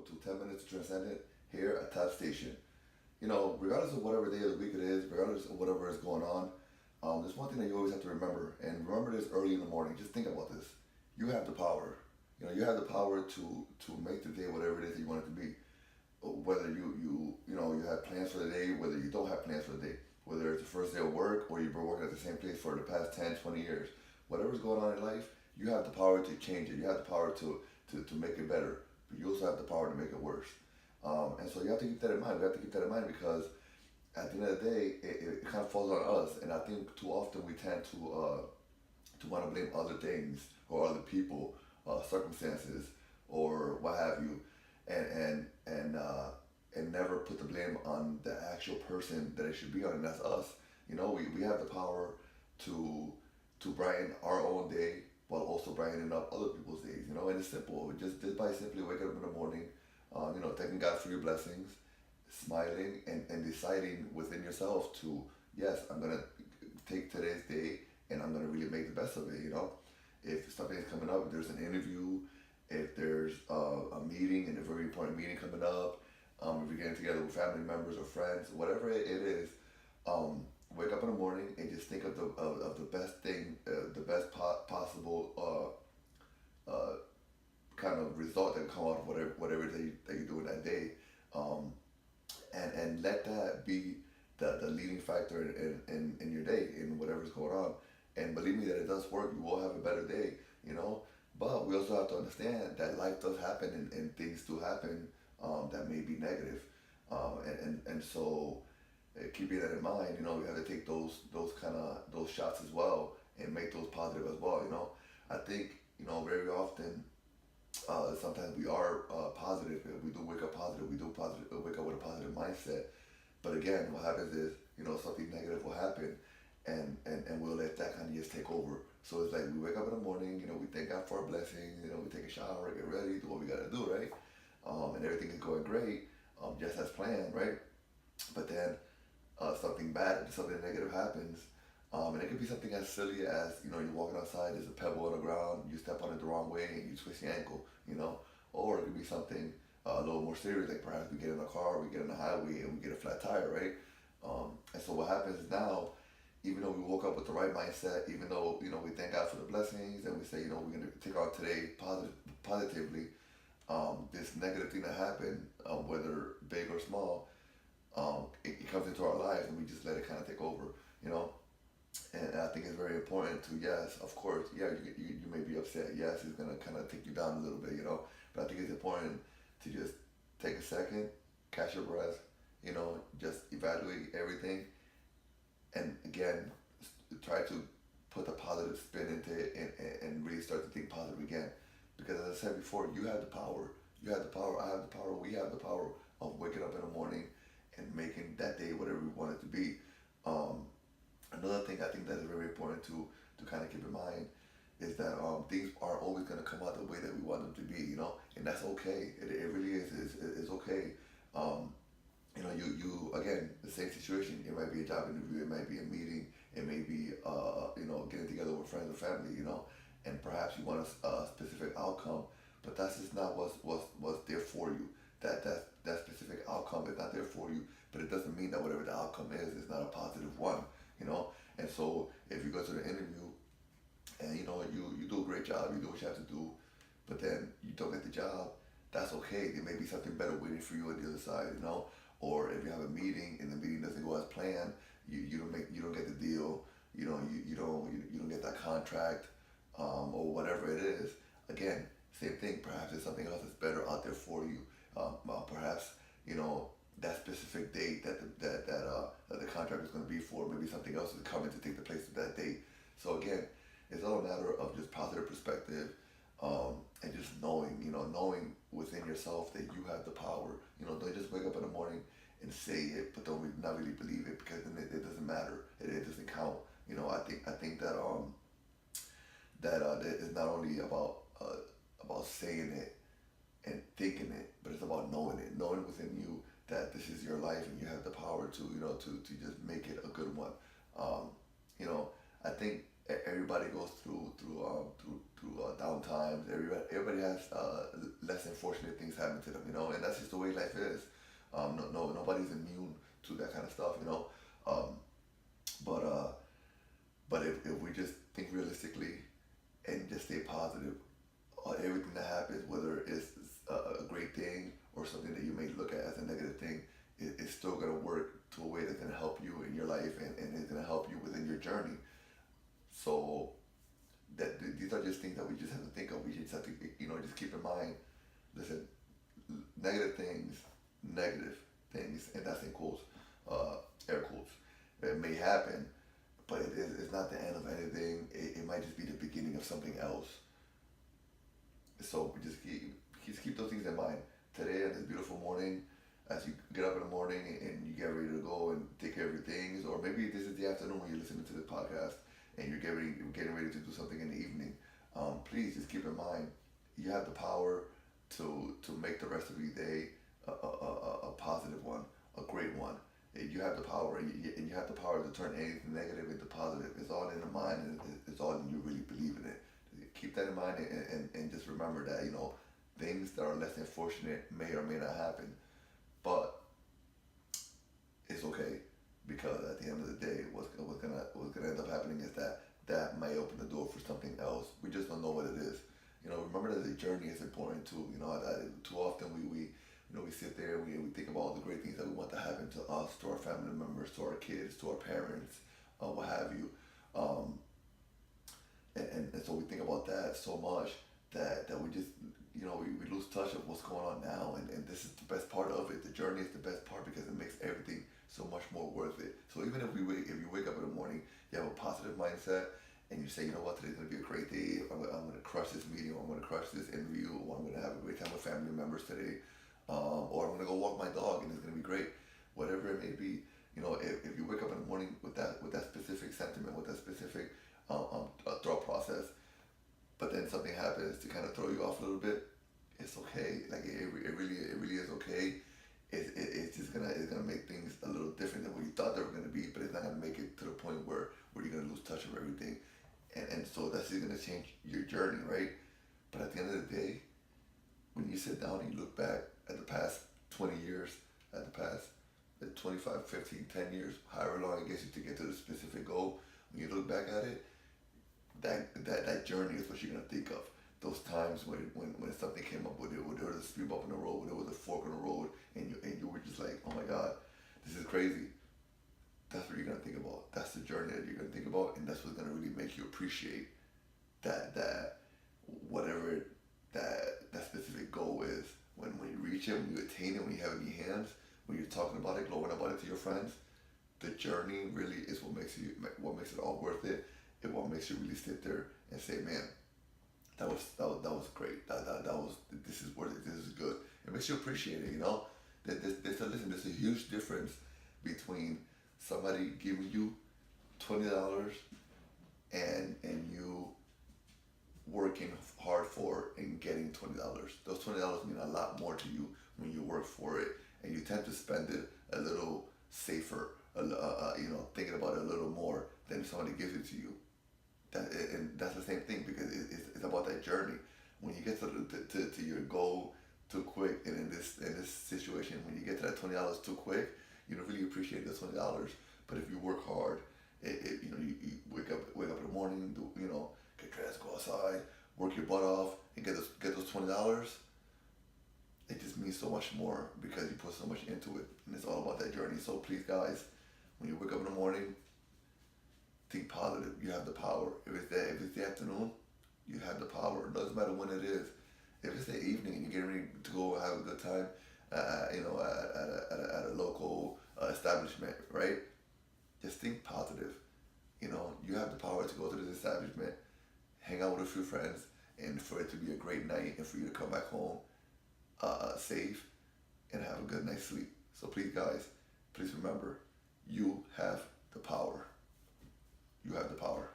to 10 Minutes Transcendent here at Tap Station. Regardless of whatever day of the week it is, regardless of whatever is going on, there's one thing that you always have to remember, and remember this early in the morning. Just think about this. You have the power. You have the power to make the day whatever it is that you want it to be. Whether you have plans for the day, whether you don't have plans for the day, whether it's the first day of work or you've been working at the same place for the past 10, 20 years, whatever's going on in life, you have the power to change it. You have the power to make it better, but you also have the power to make it worse. And so you have to keep that in mind. We have to keep that in mind because at the end of the day, it kind of falls on us. And I think too often we tend to want to blame other things or other people, circumstances, or what have you, and and and uh, and never put the blame on the actual person that it should be on, and that's us. We have the power to brighten our own day while also brightening up other people's days. And it's simple. Just by simply waking up in the morning, thanking God for your blessings, smiling, and deciding within yourself to, yes, I'm gonna take today's day and I'm gonna really make the best of it. If something is coming up, if there's an interview, if there's a meeting and a very important meeting coming up, if you're getting together with family members or friends, whatever it is, um, wake up in the morning and just think of the best thing, the best possible uh, kind of result that can come out of whatever that you do in that day, um, and let that be the leading factor in your day, in whatever's going on. And believe me that it does work. You will have a better day, you know. But we also have to understand that life does happen, and things do happen, that may be negative. And so keeping that in mind, we have to take those kind of those shots as well and make those positive as well. I think very often, sometimes we are positive. We do wake up positive. We do wake up with a positive mindset. But again, what happens is, something negative will happen, and we'll let that kind of just take over. So it's like we wake up in the morning, we thank God for our blessings, we take a shower, get ready, do what we gotta do, right? And everything is going great, just as planned, right? But then something bad, something negative happens. And it could be something as silly as, you're walking outside, there's a pebble on the ground, you step on it the wrong way and you twist your ankle. Or it could be something a little more serious, like perhaps we get in a car, we get on the highway and we get a flat tire, right? And so what happens is now, even though we woke up with the right mindset, even though, we thank God for the blessings and we say, we're going to take out today positively, this negative thing that happened, whether big or small, it comes into our lives and we just let it kind of take over, you know. And I think it's very important to, yes, of course, yeah, you may be upset. Yes, it's going to kind of take you down a little bit. But I think it's important to just take a second, catch your breath, just evaluate everything. And again, try to put a positive spin into it, and really start to think positive again. Because as I said before, you have the power. You have the power. I have the power. We have the power of waking up in the morning and making that day whatever we want it to be. Um, Another thing I think that is very important to kind of keep in mind is that things are always going to come out the way that we want them to be. And that's okay. It really is. It's okay. Um, you again, the same situation. It might be a job interview. It might be a meeting. It may be getting together with friends or family. And perhaps you want a specific outcome, but that's just not what's there for you. That specific outcome is not there for you, but it doesn't mean that whatever the outcome is not a positive one. you know. And so if you go to the interview and you do a great job, you do what you have to do, but then you don't get the job, that's okay. There may be something better waiting for you on the other side. Or if you have a meeting and the meeting doesn't go as planned, you don't get the deal, you don't get that contract, or whatever it is. Again, same thing. Perhaps there's something else that's better out there for you. Perhaps that specific date that the contract is going to be for, maybe something else is coming to take the place of that date. So again, it's all a matter of just positive perspective, and just knowing within yourself that you have the power. Don't just wake up in the morning and say it, but don't not really believe it, because then it doesn't matter. It doesn't count. I think that it's not only about saying it and thinking it, but it's about knowing within you that this is your life and you have the power to just make it a good one. Um, I think everybody goes through down times. Everybody has less than fortunate things things happen to them, and that's just the way life is. Nobody's immune to that kind of stuff, Um, but if we just think realistically and just stay positive, everything that happens, whether it's a great thing or something that you may look at as a negative thing, it's still going to work to a way that's going to help you in your life, and it's going to help you within your journey. So these are just things that we just have to think of. We just have to, just keep in mind. Listen, negative things, negative things, and that's in quotes, air quotes. It may happen, but it's not the end of anything. It might just be the beginning of something else. So we just keep those things in mind. Today, on this beautiful morning, as you get up in the morning and you get ready to go and take care of your things, or maybe this is the afternoon when you're listening to the podcast and you're getting ready to do something in the evening. Please just keep in mind you have the power to make the rest of your day a positive one, a great one. You have the power, and you have the power to turn anything negative into positive. It's all in the mind, and it's all in you really believe in it. Keep that in mind, and just remember that things that are less than fortunate may or may not happen, but it's okay, because at the end of the day, what's gonna end up happening is that might open the door for something else. We just don't know what it is. Remember that the journey is important too. Too often we sit there and we think about all the great things that we want to happen to us, to our family members, to our kids, to our parents, what have you. And so we think about that so much that we just, we lose touch of what's going on now. And this is the best part of it. The journey is the best part because it makes everything so much more worth it. So even if you wake up in the morning, you have a positive mindset, and you say, you know what, today's going to be a great day. I'm going to crush this meeting, or I'm going to crush this interview, or I'm going to have a great time with family members today, or I'm going to go walk my dog and it's going to be great. Whatever it may be, if you wake up in the morning with that specific sentiment, with that specific thought process, but then something happens to kind of throw you off a little bit, it's okay. Like it really is okay. It's just it's gonna make things a little different than what you thought they were gonna be, but it's not gonna make it to the point where you're gonna lose touch of everything, and so that's just gonna change your journey, right? But at the end of the day, when you sit down and you look back at the past 20 years, at the past 25, 15, 10 years, however long it gets you to get to the specific goal, when you look back at it, that journey is what you're gonna think of. Those times when something came up with it, when there was a speed bump in the road, when there was a fork in the road, and you were just like, oh my God, this is crazy. That's what you're gonna think about. That's the journey that you're gonna think about, and that's what's gonna really make you appreciate that whatever that specific goal is. When you reach it, when you attain it, when you have it in your hands, when you're talking about it, glowing about it to your friends, the journey really is what makes it all worth it, and what makes you really sit there and say, man, that was great. This is worth it. This is good. It makes you appreciate it. There's a huge difference between somebody giving you $20 and you working hard for and getting $20. Those $20 mean a lot more to you when you work for it, and you tend to spend it a little safer. Thinking about it a little more than if somebody gives it to you. And that's the same thing, because it's about that journey. When you get to your goal too quick, and in this situation, when you get to that $20 too quick, you don't really appreciate the $20. But if you work hard, you wake up in the morning, get dressed, go outside, work your butt off, and get those $20. It just means so much more because you put so much into it, and it's all about that journey. So please, guys, when you wake up in the morning, think positive. You have the power. If it's the afternoon, you have the power. It doesn't matter when it is. If it's the evening and you're getting ready to go have a good time, at a local establishment, right? Just think positive. You have the power to go to this establishment, hang out with a few friends, and for it to be a great night, and for you to come back home safe and have a good night's sleep. So please, guys, please remember, you have the power. You have the power.